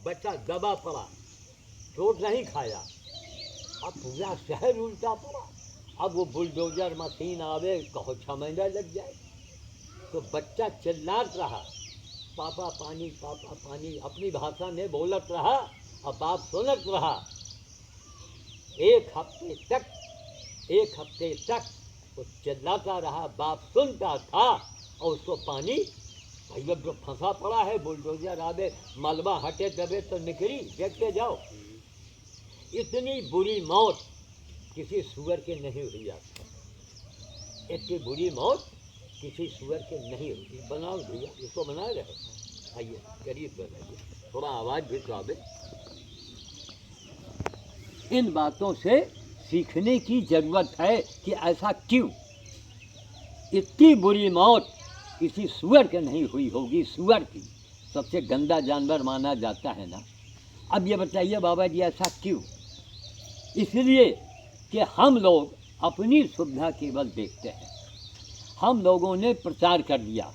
बच्चा दबा पड़ा, चोट नहीं खाया, अब पूरा शहर उल्टा पड़ा। अब वो बुलडोजर मशीन आवे, कहो 6 महीना लग जाए। तो बच्चा चिल्लात रहा, पापा पानी, पापा पानी, अपनी भाषा में बोलत रहा, और बाप सुनत रहा। एक हफ्ते तक वो चिल्लाता रहा, बाप सुनता था, और उसको पानी, भाई अब जो फंसा पड़ा है, बुलडोजर आवे, मलबा हटे दबे तो निकली, देखते जाओ। इतनी बुरी मौत किसी सूअर के नहीं हुई आज तक। इतनी बुरी मौत किसी सूअर के नहीं हुई। बनाओ भैया, इसको बना रहे, आइए करीब बनाइए, थोड़ा आवाज़ भी तो आवे। इन बातों से सीखने की जरूरत है कि ऐसा क्यों। इतनी बुरी मौत किसी सूअर के नहीं हुई होगी। सूअर की सबसे गंदा जानवर माना जाता है ना। अब ये बताइए बाबा जी, ऐसा क्यों? इसलिए कि हम लोग अपनी सुविधा केवल देखते हैं। हम लोगों ने प्रचार कर दिया,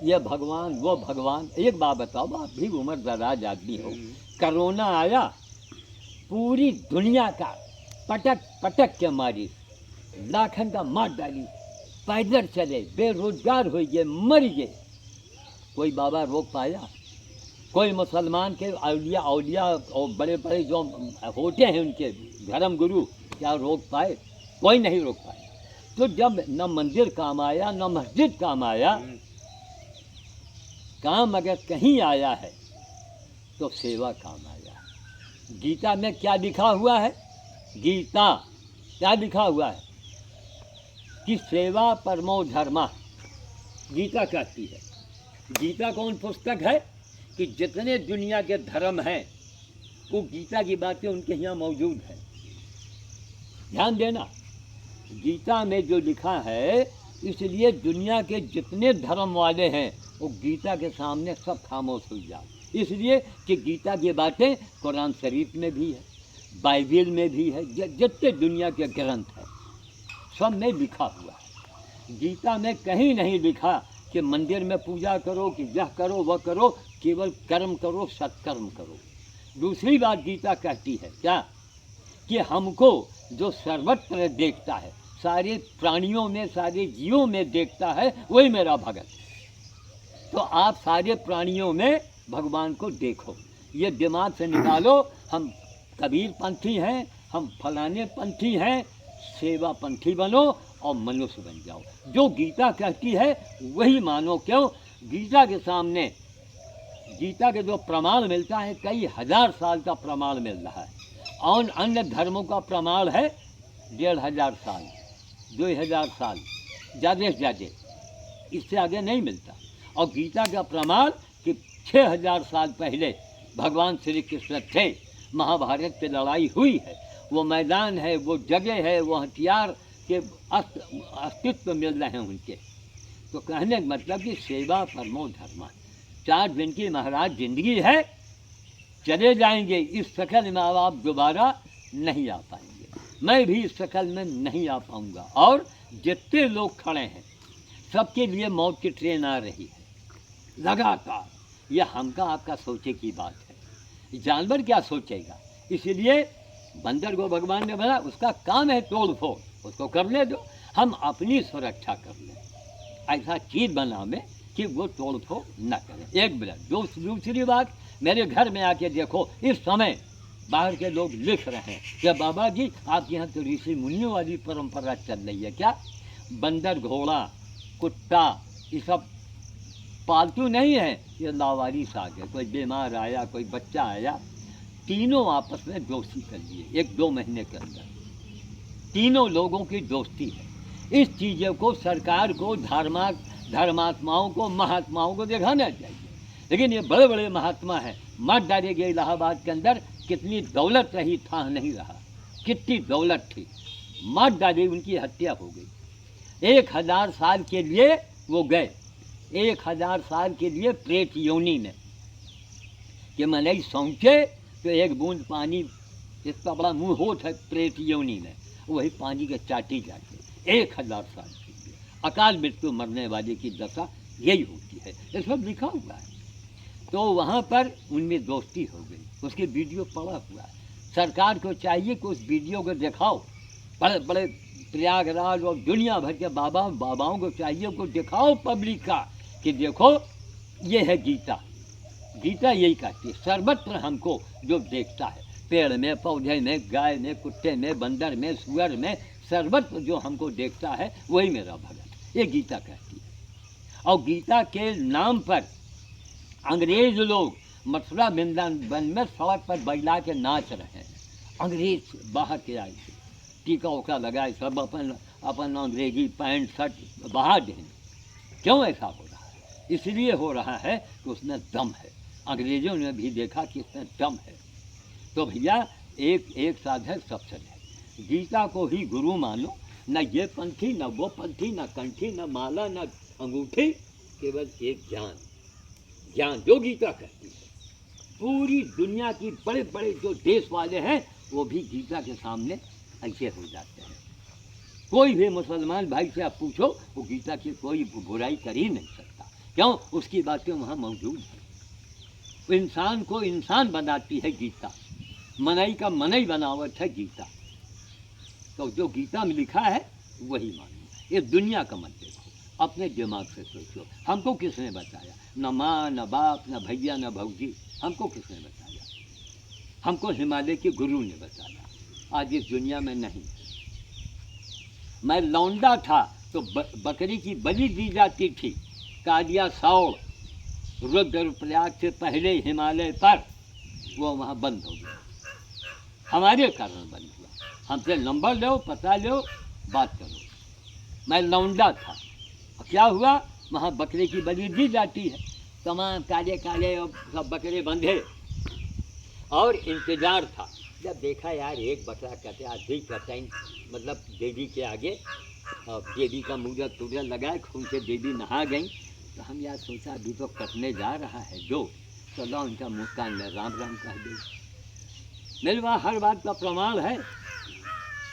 ये भगवान वो भगवान। एक बात बताओ, आप भी उम्र दराज आदमी हो, कोरोना आया, पूरी दुनिया का पटक पटक के मारी, लाखन का मार डाली, पैदल चले, बेरोजगार हो गए, मर गए। कोई बाबा रोक पाया? कोई मुसलमान के औलिया और बड़े बड़े जो होते हैं उनके धर्म गुरु, क्या रोक पाए? कोई नहीं रोक पाया। तो जब न मंदिर काम आया, न मस्जिद काम आया, काम अगर कहीं आया है तो सेवा काम आया। गीता में क्या लिखा हुआ है? गीता क्या लिखा हुआ है? कि सेवा परमो धर्मा, गीता कहती है। गीता कौन पुस्तक है कि जितने दुनिया के धर्म हैं वो गीता की बातें उनके यहाँ मौजूद है। ध्यान देना, गीता में जो लिखा है, इसलिए दुनिया के जितने धर्म वाले हैं वो गीता के सामने सब खामोश हो जाए। इसलिए कि गीता की बातें कुरान शरीफ में भी है, बाइबिल में भी है, जितने दुनिया के ग्रंथ हैं सब में लिखा हुआ है। गीता में कहीं नहीं लिखा कि मंदिर में पूजा करो, कि यह करो वह करो, केवल कर्म करो, सत्कर्म करो। दूसरी बात गीता कहती है क्या? कि हमको जो सर्वत्र देखता है, सारे प्राणियों में, सारे जीवों में देखता है, वही मेरा भगत है। तो आप सारे प्राणियों में भगवान को देखो, ये दिमाग से निकालो। हम कबीर पंथी हैं, हम फलाने पंथी हैं, सेवा पंथी बनो और मनुष्य बन जाओ। जो गीता कहती है वही मानो। क्यों? गीता के सामने, गीता के जो प्रमाण मिलता है, कई हजार साल का प्रमाण मिल रहा है, और अन्य धर्मों का प्रमाण है 1500 साल, 2000 साल, ज़्यादा से ज़्यादा, इससे आगे नहीं मिलता। और गीता का प्रमाण कि 6000 साल पहले भगवान श्री कृष्ण थे, महाभारत पे लड़ाई हुई है, वो मैदान है, वो जगह है, वो हथियार के अस्तित्व मिल रहे हैं उनके। तो कहने का मतलब कि सेवा परमो धर्मा। 4 दिन की महाराज जिंदगी है, चले जाएंगे। इस शकल में आप दोबारा नहीं आ पाएंगे, मैं भी इस शकल में नहीं आ पाऊंगा। और जितने लोग खड़े हैं सबके लिए मौत की ट्रेन आ रही है लगातार। यह हमका आपका सोचे की बात है, जानवर क्या सोचेगा? इसलिए बंदर को भगवान ने बनाया, उसका काम है तोड़ फोड़, उसको करने दो, हम अपनी सुरक्षा कर लें। ऐसा चीज़ बनावे कि वो तोड़ फोड़ न करें। एक मिनट। दूसरी बात, मेरे घर में आके देखो, इस समय बाहर के लोग लिख रहे हैं कि बाबा जी आपके यहाँ तो ऋषि मुनियों वाली परंपरा चल रही है क्या? बंदर, घोड़ा, कुत्ता, ये सब पालतू नहीं है, ये लावारिस आ गए। कोई बीमार आया, कोई बच्चा आया, तीनों आपस में दोस्ती कर लिए 1-2 महीने के अंदर। तीनों लोगों की दोस्ती है। इस चीज़ों को सरकार को, धर्मात्माओं को, महात्माओं को दिखाना चाहिए। लेकिन ये बड़े बड़े महात्मा हैं, मार डाले गए इलाहाबाद के अंदर। कितनी दौलत रही था नहीं रहा, कितनी दौलत थी, मार डाली, उनकी हत्या हो गई। 1000 साल के लिए वो गए, 1000 साल के लिए प्रेत योनि में, कि मनई सौंचे तो एक बूंद पानी, इसका बड़ा मुँह होता है प्रेत योनि में, वही पानी के चाटी जाके 1000 साल के लिए। अकाल मृत्यु मरने वाले की दशा यही होती है, ये सब लिखा हुआ है। तो वहाँ पर उनमें दोस्ती हो गई। उसकी वीडियो पड़ा हुआ है। सरकार को चाहिए कि उस वीडियो को दिखाओ, बड़े बड़े प्रयागराज और दुनिया भर के बाबाओं को चाहिए को दिखाओ पब्लिक का कि देखो ये है गीता। गीता यही कहती है, सर्वत्र हमको जो देखता है, पेड़ में, पौधे में, गाय में, कुत्ते में, बंदर में, सुअर में, सर्वत्र जो हमको देखता है वही मेरा भगत, ये गीता कहती है। और गीता के नाम पर अंग्रेज लोग मथुरा वृंदावन में सड़क पर बैला के नाच रहे हैं। अंग्रेज बाहर के आए थे, टीका उका लगाए, सब अपन अपन अंग्रेजी पैंट शर्ट बाहर दें। क्यों ऐसा हो रहा है? इसलिए हो रहा है कि उसमें दम है। अंग्रेज़ों ने भी देखा कि इसमें दम है। तो भैया एक साथ है, सब सच है। गीता को ही गुरु मानो, न ये पंथी न वो पंथी, न कंठी न माला न अंगूठी, केवल एक ज्ञान, ज्ञान जो गीता कहती है। पूरी दुनिया की बड़े बड़े जो देश वाले हैं वो भी गीता के सामने ऐसे हो जाते हैं। कोई भी मुसलमान भाई से आप पूछो, वो गीता की कोई बुराई कर ही नहीं सकता। क्यों? उसकी बातें वहाँ मौजूद हैं। इंसान को इंसान बनाती है गीता, मनई का मनई बनावट है गीता। तो जो गीता में लिखा है वही मानो। ये दुनिया का मत देखो, अपने दिमाग से सोचो। हमको किसने बताया? न माँ, न बाप, न भैया, न भौजी, हमको किसने बताया? हमको हिमालय के गुरु ने बताया। आज इस दुनिया में नहीं। मैं लौंडा था तो बकरी की बलि दी जाती थी, कालिया सौड़ रुद्रप्रयाग से पहले हिमालय पर, वो वहाँ बंद हो गया, हमारे कारण बंद हुआ। हमसे नंबर लो, पता लो, बात करो। मैं लौंडा था, क्या हुआ? वहाँ बकरे की बलि दी जाती है, तमाम काले काले सब बकरे बंधे और इंतजार था। जब देखा यार एक बकरा कटे, आधी कटाई, मतलब देवी के आगे, और देवी का मुझे तुझे लगाए, खून से देवी नहा गई। तो हम यार सोचा अभी तो कटने जा रहा है जो, चलो उनका मुस्कान में राम राम कह दे। मेरे वहाँ हर बात का प्रमाण है।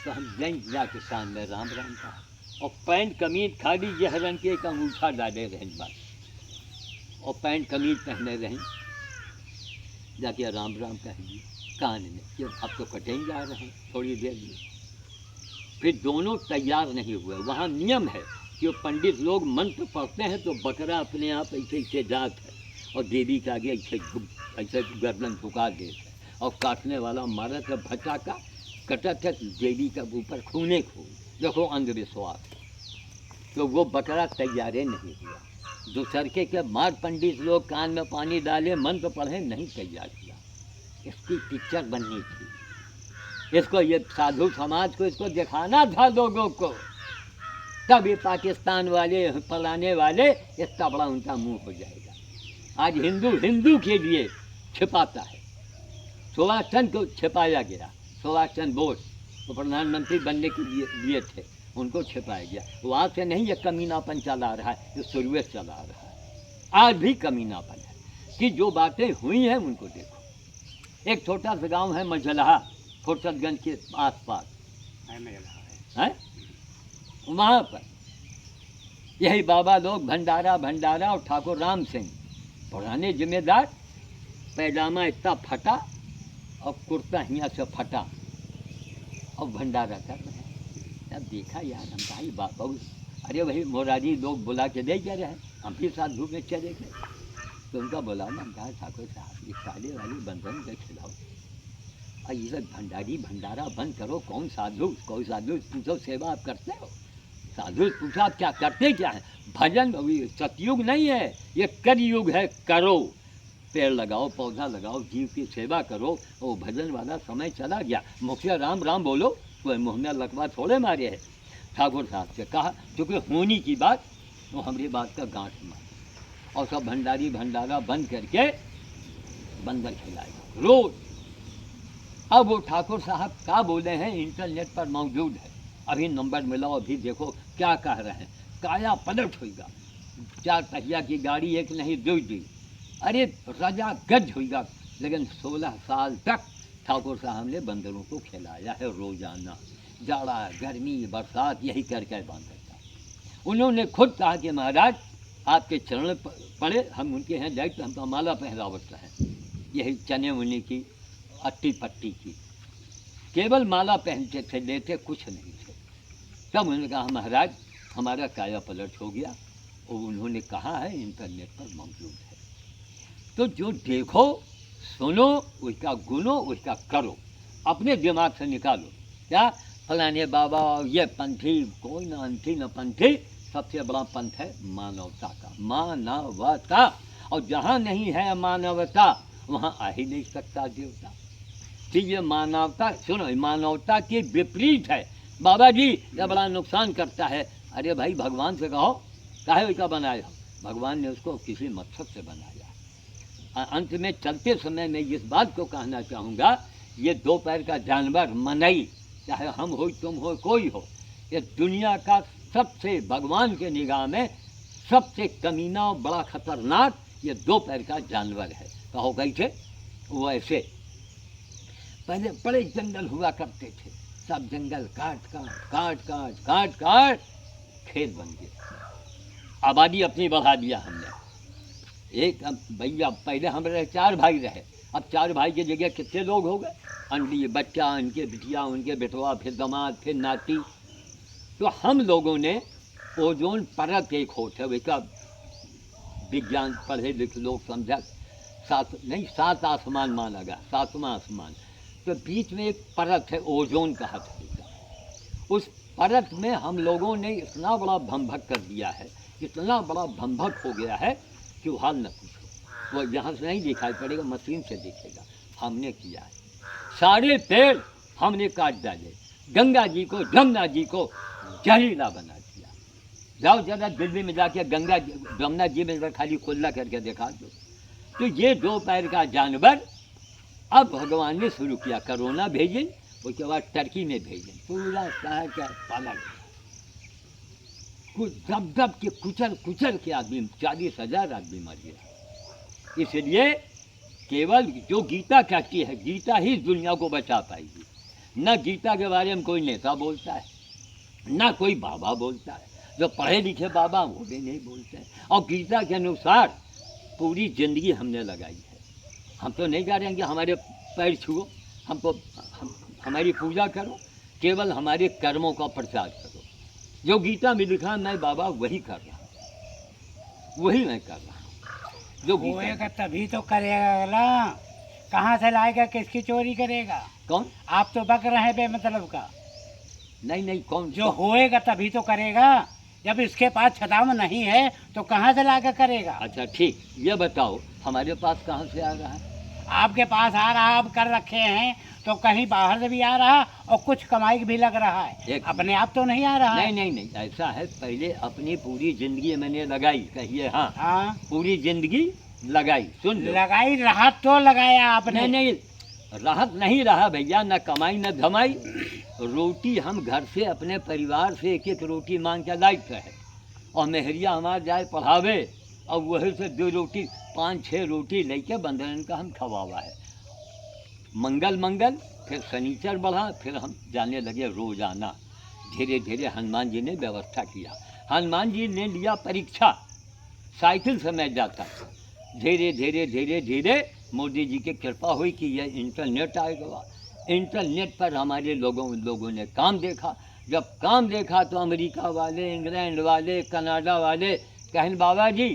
तो हम बैंक जाके शान में राम राम कहा, और पैंट कमीज खाली यह रंग के एक अंगूठा डाले रहें बस, और पैंट कमीज पहने रहें, जाके राम राम कह दिए कान में, क्यों अब तो कटें जा रहे हैं थोड़ी देर में। फिर दोनों तैयार नहीं हुए। वहाँ नियम है कि वो पंडित लोग मंत्र पढ़ते हैं तो बकरा अपने आप ऐसे ऐसे जात है, और देवी के आगे ऐसे गर्दन झुका देते हैं, और काटने वाला मारा तो भचाका कटक देवी का ऊपर खूने खून। देखो अंधविश्वास। तो वो बकरा तैयारे नहीं हुआ। दूसरके के मार पंडित लोग कान में पानी डाले, मंत्र पढ़े, नहीं तैयार हुआ। इसकी पिक्चर बननी थी। इसको ये साधु समाज को इसको दिखाना था लोगों को, तब ये पाकिस्तान वाले फलाने वाले इतना बड़ा उनका मुंह हो जाएगा। आज हिंदू हिंदू के लिए छिपाता है। सुभाष चंद्र को छिपाया गया, सुभाष चंद्र बोस वो प्रधानमंत्री बनने के लिए थे, उनको छिपाया गया। वहाँ से नहीं ये कमीनापन चला रहा है, ये शुरू से चला रहा है। आज भी कमीनापन है कि जो बातें हुई हैं उनको देखो। एक छोटा सा गांव है मझलहा, फुर्सतगंज के आसपास है, वहाँ पर यही बाबा लोग भंडारा और ठाकुर राम सिंह पुराने जिम्मेदार, पैजामा इतना फटा और कुर्ता यहाँ से फटा और भंडारा कर रहे हैं। अब देखा यार, हम भाई बाबा, अरे वही मोरारी लोग बुला के दे जा रहे हैं, हम भी साथ धूप में चले गए। तो उनका बुलाना, हम कहा ठाकुर साहब ये काले वाली बंधन के खिलाओ, और ये सब भंडारा बंद करो। कौन साधु पूछो सेवा आप करते हो? साधु पूछा आप क्या करते क्या है? भजन सतयुग नहीं है, ये कलयुग है। करो, पेड़ लगाओ, पौधा लगाओ, जीव की सेवा करो। वो भजन वाला समय चला गया। मुखिया राम राम बोलो, कोई मुँह में लकवा थोड़े मारे है। ठाकुर साहब से कहा, क्योंकि होनी की बात, वो हमारी बात का गांठ मार, और सब भंडारा बंद करके बंदर खिलाएगा रोज। अब वो ठाकुर साहब क्या बोले हैं इंटरनेट पर मौजूद है, अभी नंबर मिलाओ, अभी देखो क्या कह रहे हैं। काया पलट होगा, 4 पहिया की गाड़ी एक नहीं दो दी, अरे रजा गज होगा। लेकिन 16 साल तक ठाकुर साहब ने बंदरों को खिलाया है रोजाना, जाड़ा गर्मी बरसात यही करके बांधा था। उन्होंने खुद कहा कि महाराज आपके चरण पड़े, हम उनके यहाँ जाए तो हमका माला पहरावत है, यही चने उन्हीं की अट्टी पट्टी की, केवल माला पहनते थे, लेते कुछ नहीं थे। तब उन्होंने कहा महाराज हमारा काया पलट हो गया, और उन्होंने कहा है इंटरनेट पर मौजूद है। तो जो देखो सुनो उसका गुनो उसका करो, अपने दिमाग से निकालो। क्या फलाने बाबा ये पंथी, कोई ना अंथी न पंथी, सबसे बड़ा पंथ है मानवता का, मानवता। और जहाँ नहीं है मानवता वहाँ आ ही नहीं सकता देवता। ठीक है, मानवता सुनो, मानवता के विपरीत है। बाबा जी यह बड़ा नुकसान करता है। अरे भाई भगवान से कहो काहे उसका बनाया हो, भगवान ने उसको किसी मकसद से बनाया। अंत में चलते समय मैं इस बात को कहना चाहूँगा, ये दो पैर का जानवर मनई, चाहे हम हो तुम हो कोई हो, ये दुनिया का सबसे भगवान के निगाह में सबसे कमीना और बड़ा खतरनाक ये दो पैर का जानवर है। कहो कैसे? वो ऐसे पहले बड़े जंगल हुआ करते थे, सब जंगल काट काट खेत बन गए, आबादी अपनी बढ़ा दिया हमने। एक भैया पहले हम रहे 4 भाई रहे, अब 4 भाई की जगह कितने लोग हो गए? अंडी बच्चा, उनके बिटिया, उनके बेटवा, फिर दामाद, फिर नाती। तो हम लोगों ने ओजोन परत एक होता है, वैसा विज्ञान पढ़े लिखे लोग समझा, 7 आसमान माना गया, 7वां आसमान। तो बीच में एक परत है, ओजोन कहा था। उस परत में हम लोगों ने इतना बड़ा भंभक कर दिया है, इतना बड़ा भंभक हो गया है कि वो हाल न पूछो। वो यहाँ से नहीं दिखाई पड़ेगा, मशीन से दिखेगा। हमने किया है, सारे पेड़ हमने काट डाले, गंगा जी को, जमुना जी को जहरीला बना दिया। जाओ जरा दिल्ली में जाके जमुना जी में खाली खुला करके दिखा दो। तो ये दो पैर का जानवर अब भगवान ने शुरू किया, कोरोना भेजन, उसके बाद टर्की में भेजन, पूरा शहर का पालन कुछ दब के कुचल के आदमी, 40,000 आदमी मर गया। इसलिए केवल जो गीता कहती है, गीता ही दुनिया को बचा पाएगी। न गीता के बारे में कोई नेता बोलता है, ना कोई बाबा बोलता है, जो पढ़े लिखे बाबा वो भी नहीं बोलते हैं। और गीता के अनुसार पूरी जिंदगी हमने लगाई है। हम तो नहीं कह रहे हैं कि हमारे पैर छुओ, हमारी पूजा करो, केवल हमारे कर्मों का प्रचार करो। जो गीता में लिखा मैं बाबा वही कर रहा हूँ, वही मैं कर रहा हूँ। जो होएगा तभी तो करेगा ना, कहाँ से लाएगा, किसकी चोरी करेगा? कौन? आप तो बक रहे हैं बेमतलब का। नहीं कौन? जो होएगा तभी तो करेगा, जब इसके पास छदाम नहीं है तो कहाँ से लाकर करेगा? अच्छा ठीक, ये बताओ हमारे पास कहाँ से आ रहा है? आपके पास आ रहा, आप कर रखे हैं तो कहीं बाहर से भी आ रहा और कुछ कमाई भी लग रहा है, अपने आप तो नहीं आ रहा है। नहीं ऐसा है, पहले अपनी पूरी जिंदगी मैंने लगाई, कहिए हाँ पूरी जिंदगी लगाई, सुन लगाई, राहत तो लगाया आपने? नहीं राहत नहीं रहा भैया, न कमाई न धमाई। रोटी हम घर से अपने परिवार से एक रोटी मांग के लायक है, और मेहरिया हमारे जाए पढ़ावे और वही से 2 रोटी 5-6 रोटी लेके बंधन का हम खवावा है। मंगल फिर शनिचर बढ़ा, फिर हम जाने लगे रोजाना। धीरे धीरे हनुमान जी ने व्यवस्था किया, हनुमान जी ने लिया परीक्षा, साइकिल से मैं जाता था। धीरे मोदी जी की कृपा हुई कि यह इंटरनेट आएगा। इंटरनेट पर हमारे लोगों ने काम देखा। जब काम देखा तो अमेरिका वाले, इंग्लैंड वाले, कनाडा वाले कहें बाबा जी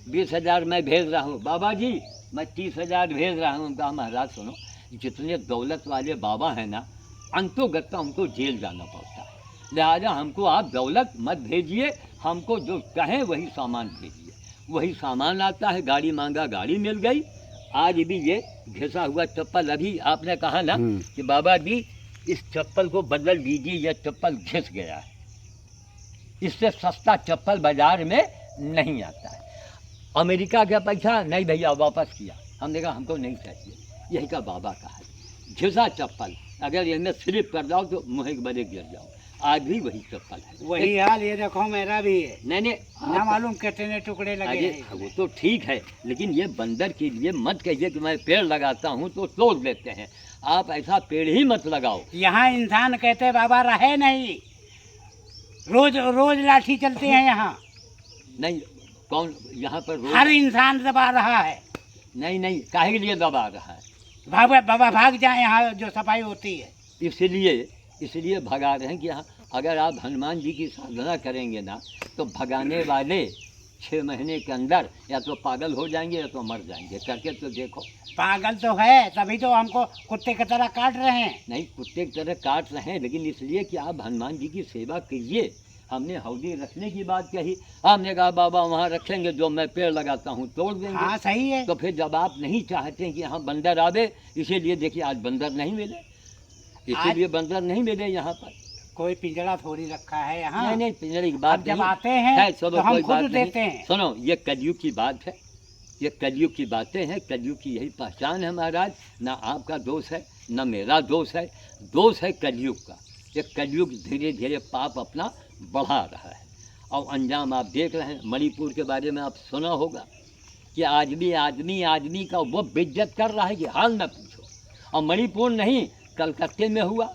20,000 मैं भेज रहा हूँ, बाबा जी मैं 30,000 भेज रहा हूँ। कहा महाराज सुनो, जितने दौलत वाले बाबा हैं ना, अंतोगत उनको जेल जाना पड़ता है, लिहाजा हमको आप दौलत मत भेजिए, हमको जो कहें वही सामान भेजिए। वही सामान आता है, गाड़ी मांगा गाड़ी मिल गई। आज भी ये घिसा हुआ चप्पल, अभी आपने कहा ना कि बाबा जी इस चप्पल को बदल दीजिए, यह चप्पल घिस गया है, इससे सस्ता चप्पल बाजार में नहीं आता है। अमेरिका का पैसा नहीं भैया वापस किया, हमने कहा हमको नहीं चाहिए। यही का बाबा कहा, घिसा चप्पल अगर इनमें स्लिप कर जाओ तो मुँह के बड़े गिर जाओ। आज भी वही चप्पल है, वही हाल ये देखो मेरा भी है। नहीं ना मालूम कितने टुकड़े लगे हैं। वो तो ठीक है, लेकिन ये बंदर के लिए मत कहिए कि मैं पेड़ लगाता हूँ तो तोड़ देते हैं। आप ऐसा पेड़ ही मत लगाओ। यहाँ इंसान कहते बाबा रहे नहीं, रोज लाठी चलते हैं यहाँ। नहीं कौन यहाँ पर हर इंसान दबा रहा है। नहीं काहे के लिए दबा रहा है? भाग जाए यहाँ जो सफाई होती है। इसलिए भगा रहे हैं कि हाँ, अगर आप हनुमान जी की साधना करेंगे ना तो भगाने वाले 6 महीने के अंदर या तो पागल हो जाएंगे या तो मर जाएंगे। करके तो देखो। पागल तो है, तभी तो हमको कुत्ते की तरह काट रहे हैं। नहीं, कुत्ते की तरह काट रहे हैं, लेकिन इसलिए कि आप हनुमान जी की सेवा कीजिए। हमने हौदी रखने की बात कही, हमने कहा बाबा वहाँ रखेंगे, जो मैं पेड़ लगाता हूँ तोड़ देंगे। हाँ सही है। तो फिर जब आप नहीं चाहते कि यहाँ बंदर आवे, इसीलिए देखिए आज बंदर नहीं मिले, इसीलिए बंदर नहीं मिले यहाँ पर। कोई पिंजरा थोड़ी रखा है यहाँ। नहीं, पिंजरे की बात अब जब नहीं आते हैं तो हम खुद देते हैं। सुनो, ये कलयुग की बात है, ये कलयुग की बातें हैं, कलयुग की यही पहचान है महाराज। ना आपका दोष है ना मेरा दोष है कलयुग का। ये कलयुग धीरे धीरे पाप अपना बढ़ा रहा है और अंजाम आप देख रहे हैं। मणिपुर के बारे में आप सुना होगा कि आदमी का वो बेइज्जत कर रहा है कि हाल न पूछो। और मणिपुर नहीं, कलकत्ते में हुआ,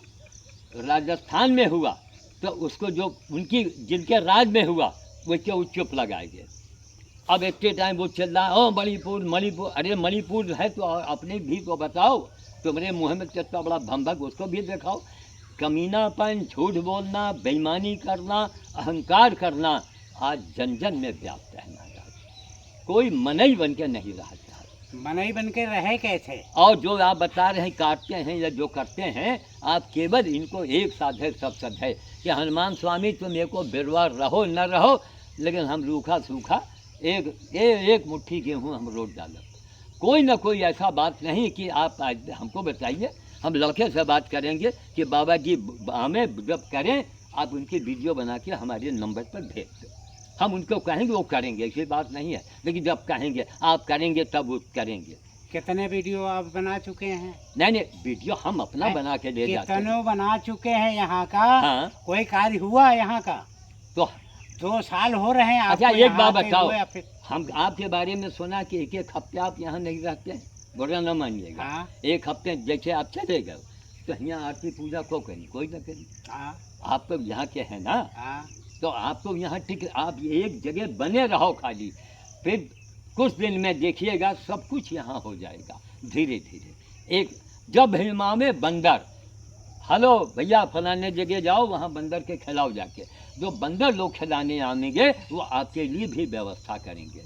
राजस्थान में हुआ, तो उसको जो उनकी जिनके राज में हुआ उसके वो चुप लगाए गए। अब एक टाइम वो चल रहा है, ओ मणिपुर, अरे मणिपुर है तो अपने भी तो बताओ। तुम्हारे मुँह में कितना बड़ा भंभक, उसको भी दिखाओ। कमीनापन, झूठ बोलना, बेईमानी करना, अहंकार करना आज जन जन में व्याप्त है महाराज। कोई मनई बन के नहीं रहा चाहता। मनई बन के रहे कैसे? और जो आप बता रहे हैं काटते हैं या जो करते हैं, आप केवल इनको एक साथ है सब सद है कि हनुमान स्वामी तुम एको बिरवा रहो न रहो, लेकिन हम रूखा सूखा एक मुट्ठी गेहूँ हम रोड डालो। कोई ना कोई ऐसा बात नहीं कि आप हमको बताइए, हम लड़के से बात करेंगे कि बाबा जी हमें जब करें आप उनकी वीडियो बना के हमारे नंबर पर भेज दो। हम उनको कहेंगे वो करेंगे, ऐसी बात नहीं है, लेकिन जब कहेंगे आप करेंगे तब वो करेंगे। कितने वीडियो आप बना चुके हैं? नहीं, वीडियो हम अपना बना के ले जाते हैं। कितने बना चुके हैं यहाँ का? हाँ। कोई कार्य हुआ यहाँ का? तो 2 साल हो रहे हैं। अच्छा एक बात बताओ, हम आपके बारे में सुना कि एक हफ्ते आप यहाँ नहीं रहते हैं, बुरा न मानिएगा। हाँ। एक हफ्ते जैसे आप चले गए तो यहाँ आरती पूजा को करी, कोई न करी। हाँ। आप तो यहाँ के हैं ना। हाँ। तो आप तो यहाँ ठीक, आप एक जगह बने रहो खाली, फिर कुछ दिन में देखिएगा सब कुछ यहाँ हो जाएगा धीरे धीरे। एक जब हिमा में बंदर, हेलो भैया फलाने जगह जाओ, वहाँ बंदर के खिलाओ जाके, जो बंदर लोग खिलाने आएंगे वो आपके लिए भी व्यवस्था करेंगे।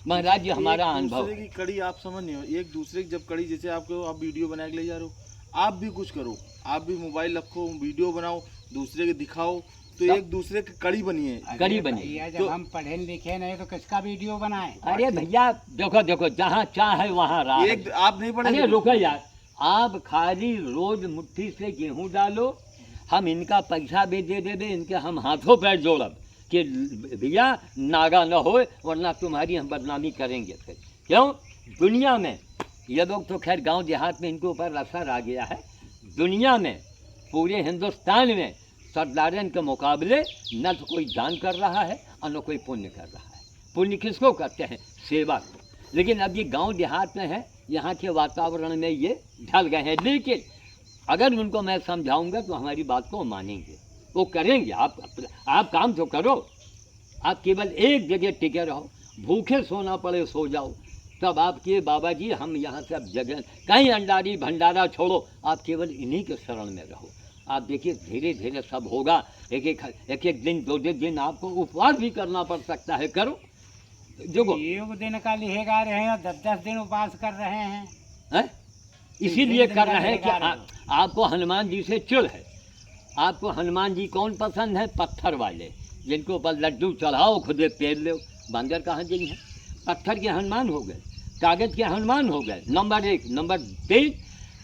महाराज जी हमारा अनुभव की कड़ी आप समझ नहीं हो, एक दूसरे की जब कड़ी, जैसे आपको आप वीडियो बना के ले जा रहे हो, आप भी कुछ करो, आप भी मोबाइल रखो, वीडियो बनाओ, दूसरे के दिखाओ, तो एक दूसरे की कड़ी बनी है। कड़ी बनी जब तो हम पढ़े लिखे नहीं तो किसका वीडियो बनाए? अरे भैया देखो जहाँ चाह है वहाँ राह है। एक आप नहीं पढ़े? अरे रुको यार, आप खाली रोज मुट्ठी से गेहूँ डालो, हम इनका पैसा भी दे देंगे, इनके हम हाथों पैर जोड़ब कि भैया नागा न हो, वरना तुम्हारी हम बदनामी करेंगे। फिर क्यों? दुनिया में ये लोग तो खैर गांव देहात में इनके ऊपर असर आ गया है। दुनिया में पूरे हिंदुस्तान में सरदारन के मुकाबले न तो कोई दान कर रहा है और न कोई पुण्य कर रहा है। पुण्य किसको करते हैं? सेवा को। लेकिन अब ये गांव देहात में है, यहाँ के वातावरण में ये ढल गए हैं। लेकिन अगर उनको मैं समझाऊंगा तो हमारी बात को मानेंगे, वो करेंगे। आप काम तो करो, आप केवल एक जगह टिके रहो, भूखे सोना पड़े सो जाओ, तब आपके बाबा जी हम यहाँ से अब जगह कहीं अंडारी भंडारा छोड़ो, आप केवल इन्हीं के शरण में रहो। आप देखिए धीरे धीरे सब होगा। एक दिन 2 दिन आपको उपवास भी करना पड़ सकता है, करो। देखो एक दिन का लिहेगा रहे हैं, 10 दिन उपवास कर रहे हैं, है? इसीलिए कर रहे हैं कि आपको हनुमान जी से चिढ़ है। आपको हनुमान जी कौन पसंद है? पत्थर वाले, जिनको ऊपर लड्डू चढ़ाओ खुदे पेड़ लो। बंदर कहाँ जी हैं? पत्थर के हनुमान हो गए, कागज के हनुमान हो गए। नंबर 1। नंबर 2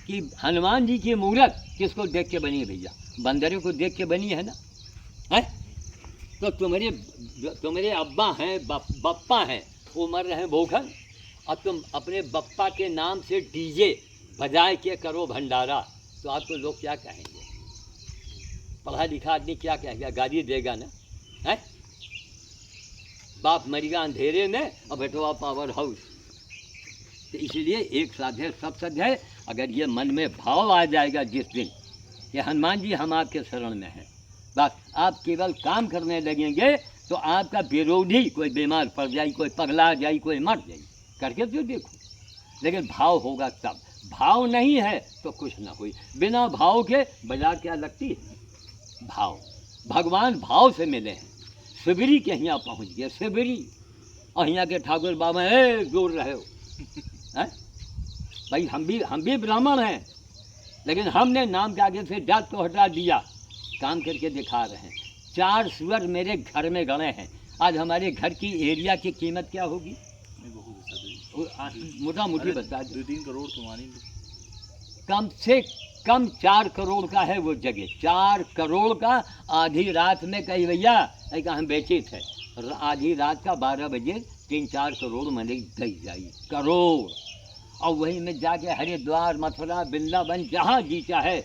कि हनुमान जी की मूर्त किसको देख के बनी है भैया? बंदरों को देख के बनी है ना, है? तो तुम्हारे अब्बा हैं, बप्पा हैं, वो मर रहे हैं भूखन, और तुम अपने बप्पा के नाम से डीजे बजाए के करो भंडारा, तो आपको लोग क्या कहेंगे? पढ़ा लिखा आदमी क्या कहेगा? गाली देगा ना, है? बाप मरिया अंधेरे में और बेटवा पावर हाउस। तो इसलिए एक साथ है सब सद है। अगर ये मन में भाव आ जाएगा जिस दिन कि हनुमान जी हम आपके शरण में हैं, बस आप केवल काम करने लगेंगे तो आपका विरोधी कोई बीमार पड़ जाए, कोई पगला जाए, कोई मर जाए, करके तो देखो। लेकिन भाव होगा तब। भाव नहीं है तो कुछ ना हुई। बिना भाव के बाजार क्या लगती है? भाव। भगवान भाव से मिले हैं। शिवरी के यहाँ पहुँच गए, शिवरी। और यहाँ के ठाकुर बाबा दूर रहे हो हैं? भाई हम भी ब्राह्मण हैं, लेकिन हमने नाम के आगे से जात को हटा दिया, काम करके दिखा रहे हैं। 4 सुअर मेरे घर में गड़े हैं। आज हमारे घर की एरिया की कीमत क्या होगी? मोटा मोटी बता दो। 2-3 करोड़ तो मानी। कम से कम 4 करोड़ का है वो जगह, 4 करोड़ का। आधी रात में कही भैया एक हम बेचे थे, आधी रात का 12 बजे 3-4 करोड़ मैंने दे जाई, करोड़। और वहीं में जाके हरिद्वार, मथुरा, वृंदावन, जहाँ जी चाहे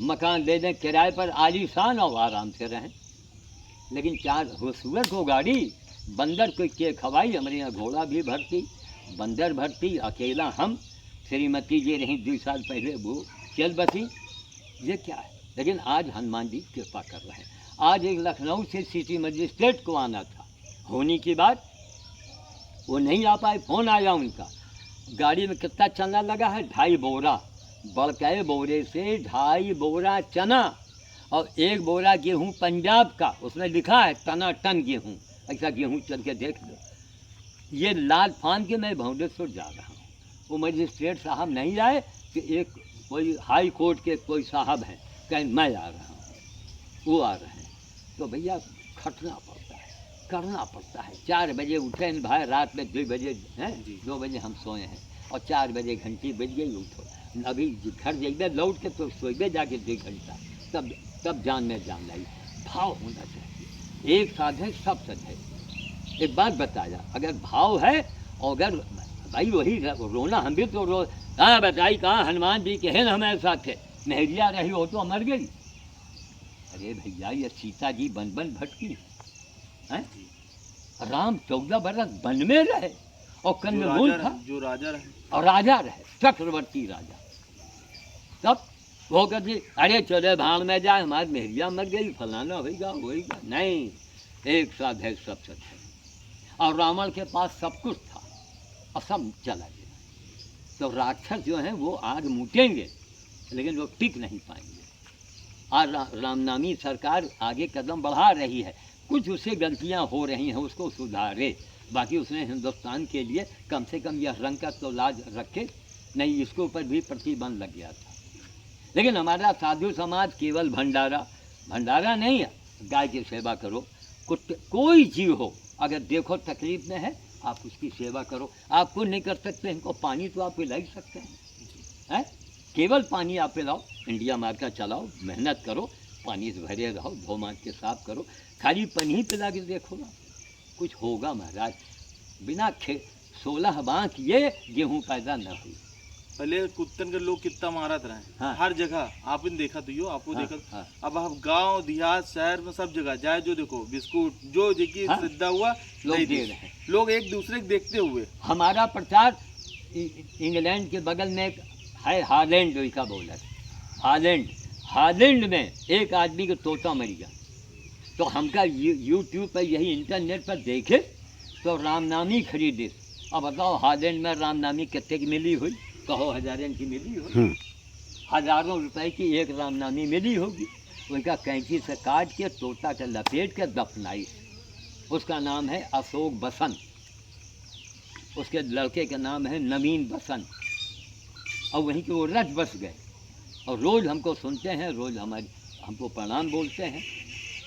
मकान दे दें किराए पर, आलीशान और आराम से रहें। लेकिन 4 हुसूर को गाड़ी, बंदर को के खवाई। हमारे यहाँ घोड़ा भी भरती, बंदर भरती, अकेला हम। श्रीमती जी रही 2 साल पहले, वो चल बसी। ये क्या है? लेकिन आज हनुमान जी कृपा कर रहे हैं। आज एक लखनऊ से सिटी मजिस्ट्रेट को आना था, होने की बात वो नहीं आ पाए। फ़ोन आया उनका, गाड़ी में कितना चना लगा है? 2.5 बोरा। बड़के बोरे से 2.5 बोरा चना और 1 बोरा गेहूँ पंजाब का। उसमें लिखा है तना टन गेहूँ। ऐसा गेहूँ चल के देख लो। ये लाल फान के मैं भौंडेश्वर जा रहा हूँ। वो मजिस्ट्रेट साहब नहीं आए कि एक कोई हाई कोर्ट के कोई साहब हैं, कहीं मैं आ रहा हूँ, वो आ रहे हैं। तो भैया खटना पड़ता है, करना पड़ता है। 4 बजे उठे भाई, रात में 2 बजे हैं, 2 बजे हम सोए हैं और 4 बजे घंटी बज गई। उठो अभी घर जाइए लौट के तो सोइबे जाके 2 घंटा, तब जान में जान लाई। भाव होना चाहिए। एक साथ है सब सच है। एक बात बताया, अगर भाव है और अगर भाई वही रोना, हम भी तो रो। हाँ बताई कहाँ हनुमान जी के हैं हमारे साथ थे, मेहरिया रही हो तो मर गई। अरे भैया ये सीता जी बन भटकी हैं, राम 14 बरस वन में रहे और कंदमूल था, जो राजा रहे और राजा रहे, चक्रवर्ती राजा। तब वो कहती अरे चले भाड़ में जाए, हमारी मेहरिया मर गई, फलाना होगा। नहीं, एक साथ है सब सच है। और रावण के पास सब कुछ था और सब चला गया। तो राक्षस जो हैं वो आग मूटेंगे, लेकिन वो टिक नहीं पाएंगे। और रामनामी सरकार आगे कदम बढ़ा रही है। कुछ उससे गलतियां हो रही हैं, उसको सुधारे। बाकी उसने हिंदुस्तान के लिए कम से कम यह रंग का तो लाज रखे, नहीं इसके ऊपर भी प्रतिबंध लग गया था। लेकिन हमारा साधु समाज केवल भंडारा नहीं है। गाय की सेवा करो, कोई जीव हो अगर देखो तकलीफ में है, आप उसकी सेवा करो। आप कुछ नहीं कर सकते, इनको पानी तो आप पिला ही सकते हैं। केवल पानी आप पिलाओ, इंडिया मार्का चलाओ, मेहनत करो, पानी से भरे रहो, धो मांझ के साफ करो। खाली पानी ही पिला के देखो ना, कुछ होगा महाराज। बिना 16 बाँक ये गेहूँ पैदा न हुई। पहले कुत्तन के लोग कितना मारत रहे। हाँ। हर जगह आपने देखा तो यो आपको हाँ, देखा। हाँ। अब आप गांव देहात शहर में सब जगह जाए जो देखो बिस्कुट जो देखिए हाँ। श्रद्धा हुआ लोग नहीं दे दे रहे हैं। लोग एक दूसरे को देखते हुए। हमारा प्रचार इंग्लैंड के बगल में एक है हालैंड, का बोला हालैंड में एक आदमी को तोता मर गया। तो हमका यूट्यूब पर यही इंटरनेट पर देखे तो रामनामी खरीदे। अब बताओ हालैंड में रामनामी कितने की मिली हुई? कहो हजारों की मिली होगी, हजारों रुपए की एक रामनामी मिली होगी। उनका कैंची से काट के तोता के लपेट के दफनाई। उसका नाम है अशोक बसंत, उसके लड़के का नाम है नवीन बसंत। और वहीं के वो रच बस गए और रोज़ हमको सुनते हैं, रोज़ हमको प्रणाम बोलते हैं।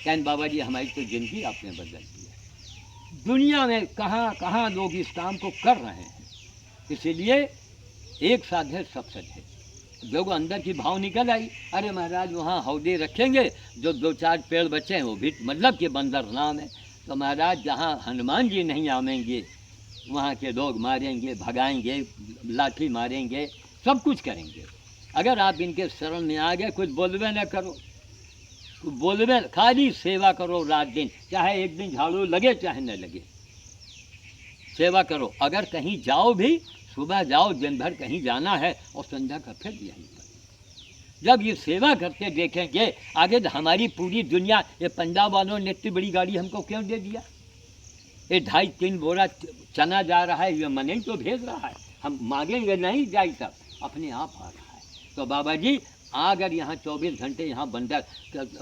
कहन बाबा जी हमारी तो ज़िंदगी आपने बदल दी है। दुनिया में कहाँ कहाँ लोग इस काम को कर रहे हैं। इसीलिए एक साथ है सब सच है। लोग अंदर की भाव निकल आई, अरे महाराज वहाँ हौदे रखेंगे, जो 2-4 पेड़ बचे हैं वो भी मतलब कि बंदर नाम है। तो महाराज जहाँ हनुमान जी नहीं आवेंगे वहाँ के लोग मारेंगे, भगाएंगे, लाठी मारेंगे, सब कुछ करेंगे। अगर आप इनके शरण में आ गए, कुछ बोलबे न करो, बोलबे, खाली सेवा करो रात दिन, चाहे एक दिन झाड़ू लगे चाहे न लगे, सेवा करो। अगर कहीं जाओ भी, सुबह जाओ, दिन भर कहीं जाना है और संध्या का फिर यहीं पर। जब ये सेवा करते देखेंगे आगे तो हमारी पूरी दुनिया, ये पंजाब वालों ने इतनी बड़ी गाड़ी हमको क्यों दे दिया? ये 2.5-3 बोरा चना जा रहा है, ये मने तो भेज रहा है, हम मांगेंगे नहीं जाए सब। अपने आप आ रहा है। तो बाबा जी अगर यहाँ 24 घंटे यहाँ बंदर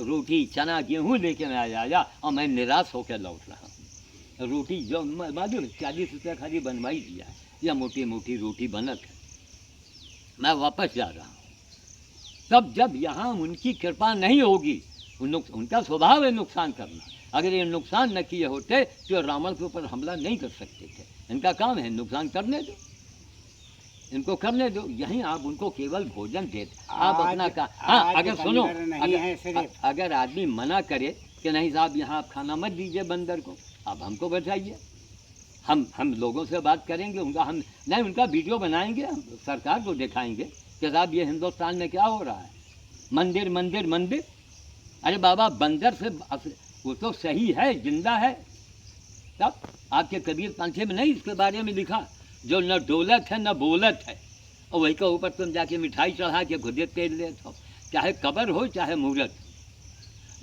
रोटी चना गेहूँ लेके मैं आया और मैं निराश होकर लौट रहा हूँ। रोटी जो मालूम 40 रुपया खाली बनवाई दिया है, या मोटी मोटी रोटी बनत है, मैं वापस जा रहा हूँ। तब जब यहाँ उनकी कृपा नहीं होगी, उनका स्वभाव है नुकसान करना, अगर ये नुकसान न किए होते तो रावण के ऊपर हमला नहीं कर सकते थे। इनका काम है नुकसान करने दो, इनको करने दो। यहीं आप उनको केवल भोजन देते, आप अपना का हाँ। अगर सुनो, अगर आदमी मना करे कि नहीं साहब यहाँ आप खाना मत दीजिए बंदर को, आप हमको बताइए, हम लोगों से बात करेंगे, उनका हम नहीं, उनका वीडियो बनाएंगे, हम सरकार को दिखाएंगे कि साहब ये हिंदुस्तान में क्या हो रहा है, मंदिर मंदिर मंदिर। अरे बाबा बंदर से वो तो सही है, जिंदा है। तब आपके कबीर पंथे में नहीं इसके बारे में लिखा, जो न डोलत है न बोलत है, और वही के ऊपर तुम जाके मिठाई चढ़ा के खुदे तेल ले हो, चाहे कब्र हो चाहे मूर्त।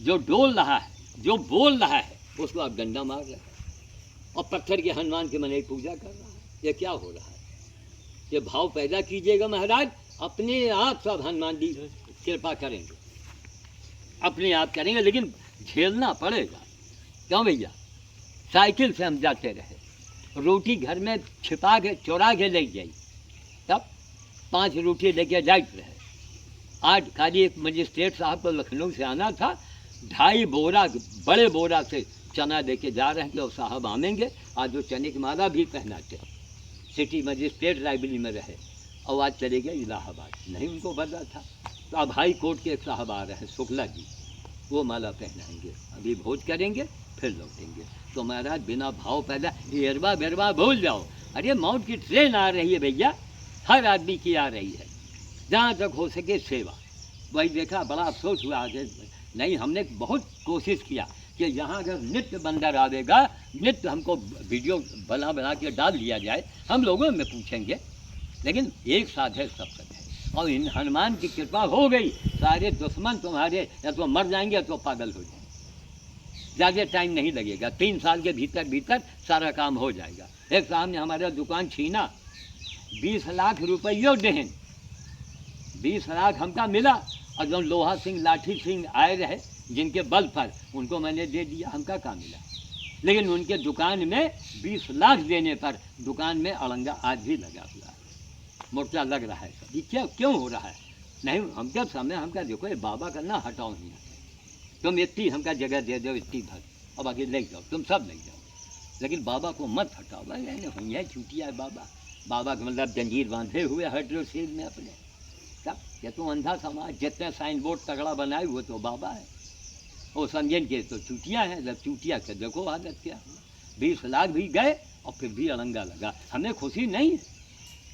जो डोल रहा है, जो बोल रहा है, उसको आप डंडा मार रहे हैं, और पत्थर के हनुमान के मन पूजा कर रहा है। ये क्या हो रहा है? ये भाव पैदा कीजिएगा महाराज, अपने आप सब हनुमान जी कृपा करेंगे, अपने आप करेंगे, लेकिन झेलना पड़ेगा। क्यों भैया? साइकिल से हम जाते रहे, रोटी घर में छिपा के चुरा के ले जाई, तब 5 रोटी लेके जाते रहे। आज खाली एक मजिस्ट्रेट साहब को लखनऊ से आना था, 2.5 बोरा बड़े बोरा से चना लेके जा रहे हैं कि वो साहब आवेंगे। आज वो चने की माला भी पहनाते, सिटी मजिस्ट्रेट लाइब्रेरी में रहे, और आज चले गए इलाहाबाद, नहीं उनको पता था। तो अब हाई कोर्ट के एक साहब आ रहे हैं शुक्ला जी, वो माला पहनाएंगे, अभी भोज करेंगे फिर लौटेंगे। तो महाराज बिना भाव पैदा एरवा बेरवा भूल जाओ। अरे मौत की ट्रेन आ रही है भैया, हर आदमी की आ रही है, जहाँ तक हो सके सेवा। वही देखा, बड़ा अफसोस हुआ आगे नहीं, हमने बहुत कोशिश किया कि यहाँ अगर नित्य बंदर आवेगा, नित्य हमको वीडियो बना बना के डाल दिया जाए, हम लोगों में पूछेंगे, लेकिन एक साथ है सब कुछ है। और इन हनुमान की कृपा हो गई, सारे दुश्मन तुम्हारे या तो मर जाएंगे या तो पागल हो जाएंगे। ज़्यादा टाइम नहीं लगेगा, 3 साल के भीतर भीतर सारा काम हो जाएगा। एक साहब ने हमारा दुकान छीना, 20 लाख रुपये देहन, 20 लाख हमका मिला, और जो लोहा सिंह लाठी सिंह आए रहे जिनके बल पर, उनको मैंने दे दिया, हमका काम मिला। लेकिन उनके दुकान में 20 लाख देने पर दुकान में अड़ंगा आज भी लगा हुआ है, मोर्चा लग रहा है। ये क्यों हो रहा है? नहीं, हमका समय हमका देखो, ये बाबा का ना हटाओ नहीं, तुम इतनी हमका जगह दे दो, इतनी भर, अब आगे ले जाओ, तुम सब ले जाओ, लेकिन बाबा को मत हटाओ। हुई है छुट्टियाँ है बाबा का मतलब जंजीर बांधे हुए हड्रो शरीर में अपने। तब ये तो अंधा समाज, जितने साइन बोर्ड तगड़ा बनाए वो तो बाबा है, वो समझें के तो चूटियाँ हैं। जब चूटिया के देखो आदत क्या, 20 लाख भी गए और फिर भी अड़ंगा लगा। हमें खुशी नहीं है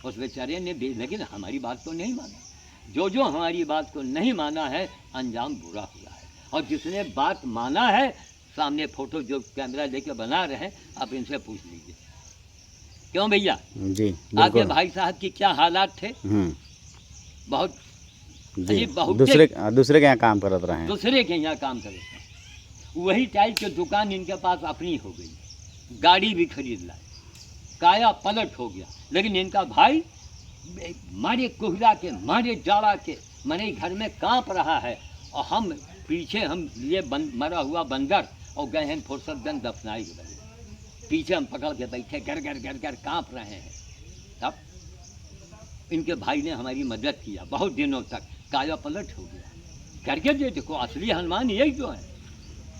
उस बेचारे ने भी, लेकिन हमारी बात को नहीं माना। जो हमारी बात को नहीं माना है, अंजाम बुरा हुआ है। और जिसने बात माना है, सामने फोटो जो कैमरा लेके बना रहे हैं, आप इनसे पूछ लीजिए। क्यों भैया जी? आगे भाई साहब की क्या हालात थे, बहुत जी, बहुत दूसरे के यहाँ काम करते रहे, दूसरे के यहाँ काम करते हैं। वही टाइल की दुकान इनके पास अपनी हो गई, गाड़ी भी खरीद लाई, काया पलट हो गया। लेकिन इनका भाई मारे कोहरा के, मारे जाड़ा के, मने घर में कांप रहा है, और हम पीछे हम लिए मरा हुआ बंदर, और गए हैं फुर्सतगंज दफनाई गए, पीछे हम पकड़ के बैठे, घर घर घर घर काँप रहे हैं। तब इनके भाई ने हमारी मदद किया, बहुत दिनों तक काया पलट हो गया। करके देखो, असली हनुमान यही तो है।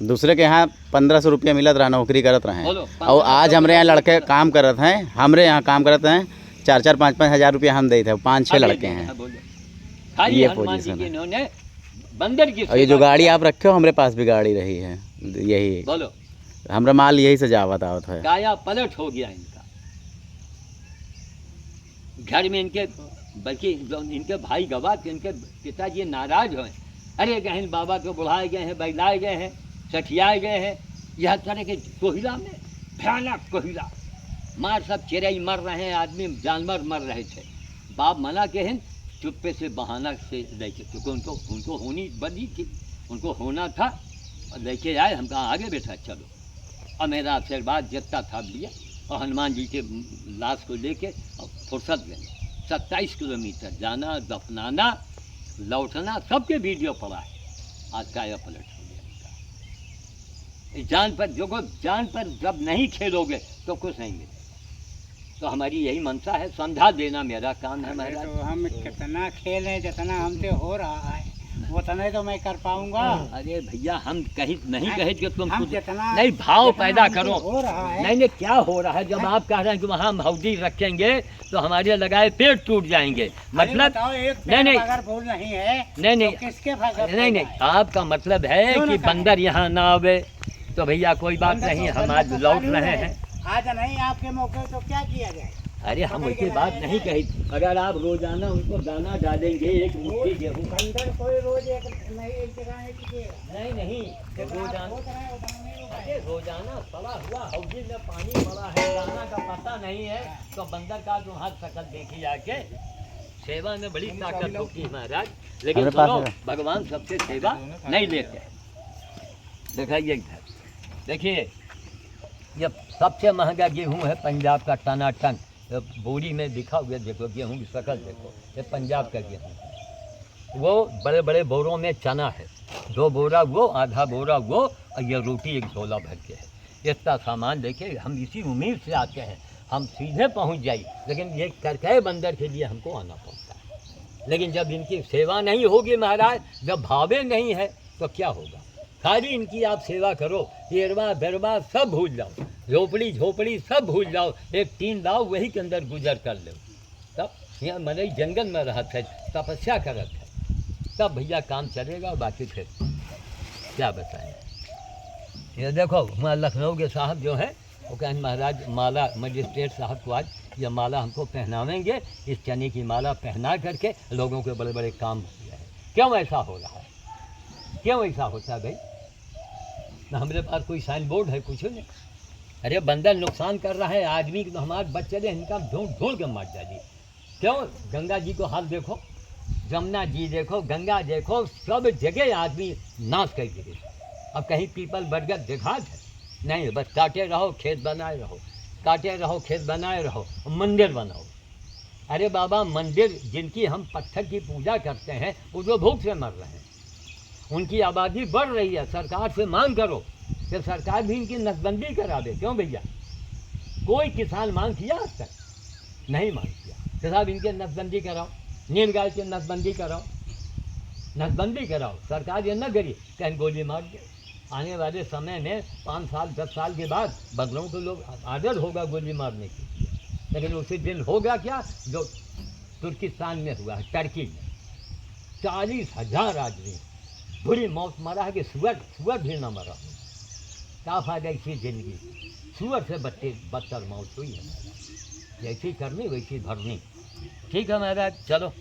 दूसरे के यहाँ 1500 रुपया मिलत रहा, नौकरी करत रहे, बोलो, और आज हमारे यहाँ लड़के काम करते हैं, हमारे यहाँ काम करते हैं, 4-4, 5-5 हज़ार रुपया हम देते हैं, 5-6 लड़के हैं। ये पोजीशन है। इन्होंने बंदर की, और ये जो गाड़ी आप रखे हो, हमारे पास भी गाड़ी रही है, यही बोलो, हमारा माल यही से जावत आवत है। काया पलट हो गया इनका घर में। इनके बल्कि जो इनके भाई गवाह थे, इनके पिताजी नाराज हुए। अरे गहन बाबा को बुढ़ाए गए हैं, बैलाए गए हैं, सठियाए गए हैं, यह तरह के कोहिला में, भयानक कोहिला, मार सब चिड़ै मर रहे हैं, आदमी जानवर मर रहे थे। बाप मना के हैं, चुप्पे से बहाना से लेके, क्योंकि उनको होनी बनी थी, उनको होना था, और लेके आए। हम कहा आगे बैठा चलो, और मेरा आशीर्वाद जितना था लिया, और हनुमान जी के लाश को लेके और फुर्सत गए। 27 किलोमीटर जाना, दफनाना, लौटना, सबके वीडियो पड़ा है। आज काया पलट हो गया इनका। इस जान पर जो जान पर जब नहीं खेलोगे तो कुछ नहीं मिलेगा। तो हमारी यही मंशा है, समझा देना मेरा काम है अरे महाराज। तो हम कितना खेलें, जितना हमसे हो रहा है उतना तो मैं कर पाऊंगा। अरे भैया हम कहीं नहीं कहे कि तुम हम कुछ जितना नहीं भाव जितना पैदा हमसे करो। हो रहा है। नहीं नहीं, क्या हो रहा है जब आप कह रहे हैं कि वहाँ हम हौदी रखेंगे तो हमारे लगाए पेड़ टूट जाएंगे, मतलब बताओ, एक नहीं, नहीं। अगर फूल नहीं है नहीं नहीं तो किसके फसल नहीं नहीं, आपका मतलब है क्यों कि ना करें? बंदर यहाँ ना आवे तो भैया कोई बात नहीं, हम आज लौट रहे हैं। आज नहीं आपके मौके तो क्या किया जाए। अरे हम उसकी बात नहीं कही। अगर आप रोजाना उनको दाना डालेंगे, एक मुट्ठी गेहूँ, बंदर कोई रोज एक नहीं एक जगह नहीं टिकेगा। नहीं नहीं, रोजाना सोच रहे हैं उतना नहीं होगा। अरे रोजाना पड़ा हुआ हौदी में पानी पड़ा है, दाना का पता नहीं है, तो बंदर का जो हाथ शकल देखी जाके। सेवा में बड़ी ताकत होती है महाराज, लेकिन हमारे पास सुनो, है। भगवान सबसे सेवा नहीं लेते। दिखाइए इधर, देखिए ये सबसे महंगा गेहूं है पंजाब का, टनाटन बोरी में दिखा हुआ, देखो गेहूं की शक्ल देखो, ये पंजाब का गेहूं है। वो बड़े बड़े बोरों में चना है, 2 बोरा वो, आधा बोरा वो, और ये रोटी एक झोला भर के है। इतना सामान देखिए, हम इसी उम्मीद से आते हैं हम सीधे पहुंच जाइए, लेकिन ये करके बंदर के लिए हमको आना पड़ता है। लेकिन जब इनकी सेवा नहीं होगी महाराज, जब भावे नहीं है तो क्या होगा। खाली इनकी आप सेवा करो, हेरवा बेरवा सब भूल जाओ, झोपड़ी झोपड़ी सब भूल जाओ, एक 3 लाओ वही के अंदर गुजर कर लो। तब यहाँ मरे जंगल में रहत है, तपस्या करत है, तब भैया काम चलेगा। बाकी फिर क्या बताएं। ये देखो वहाँ लखनऊ के साहब जो हैं वो कहें महाराज माला, मजिस्ट्रेट साहब को आज ये माला हमको पहनावेंगे, इस चने की माला पहना करके लोगों के बड़े बड़े काम हो गए हैं। क्यों ऐसा हो रहा है, क्यों ऐसा होता है भाई। ना हमारे पास कोई साइन बोर्ड है, कुछ नहीं। अरे बंदर नुकसान कर रहा है आदमी को, तो हमारे बच्चे ने इनका ढूंढ ढूंढ के मार डाली। क्यों, गंगा जी को हाल देखो, जमुना जी देखो, गंगा देखो, सब जगह आदमी नाश कर दिए। अब कहीं पीपल बरगद देखा है नहीं, बस काटे रहो खेत बनाए रहो, काटे रहो खेत बनाए रहो, मंदिर बनाओ। अरे बाबा मंदिर जिनकी हम पत्थर की पूजा करते हैं वो जो भूख से मर रहे हैं, उनकी आबादी बढ़ रही है। सरकार से मांग करो कि सरकार भी इनकी नसबंदी करा दे। क्यों भैया, कोई किसान मांग किया आज तक? नहीं मांग किया कि साहब इनके नसबंदी कराओ, नील गाय की नसबंदी कराओ, नसबंदी कराओ। सरकार ये न करी, कहीं गोली मार दे। आने वाले समय में 5 साल 10 साल के बाद बदलों को लोग आदत होगा गोली मारने की। लेकिन उसी दिन होगा क्या जो तुर्किस्तान में हुआ है, टर्की में 40,000 आदमी बुरी मौत मरा है कि सुअर भी न मरा। क्या फायदा इसी जिंदगी, सुअर से बदतर मौत हुई है। जैसी करनी वैसी भरनी। ठीक है महाराज, चलो।